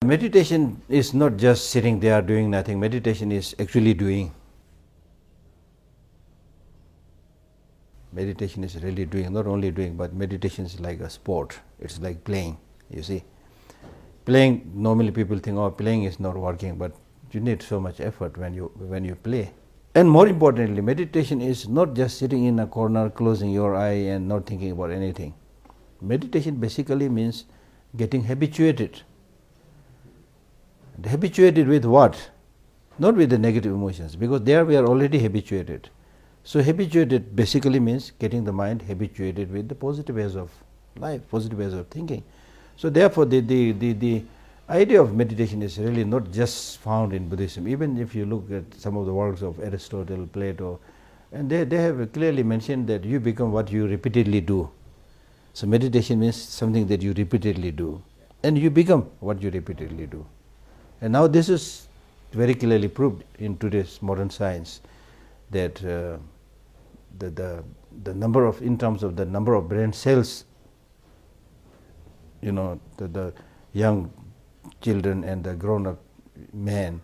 Meditation is not just sitting there doing nothing. Meditation is actually doing. Meditation is really doing, not only doing, but meditation is like a sport. It's like playing, you see. Playing, normally people think, oh, playing is not working, but you need so much effort when you play. And more importantly, meditation is not just sitting in a corner, closing your eye and not thinking about anything. Meditation basically means getting habituated. Habituated with what? Not with the negative emotions, because there we are already habituated. So habituated basically means getting the mind habituated with the positive ways of life, positive ways of thinking. So therefore the idea of meditation is really not just found in Buddhism. Even if you look at some of the works of Aristotle, Plato, and they have clearly mentioned that you become what you repeatedly do. So meditation means something that you repeatedly do, and you become what you repeatedly do. And now this is very clearly proved in today's modern science, that the number of, in terms of the number of brain cells, the young children and the grown-up man,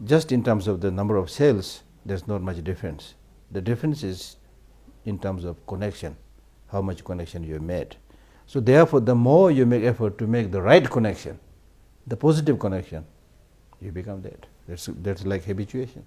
just in terms of the number of cells, there's not much difference. The difference is in terms of connection, how much connection you have made. So therefore, the more you make effort to make the right connection, the positive connection, you become that. That's like habituation.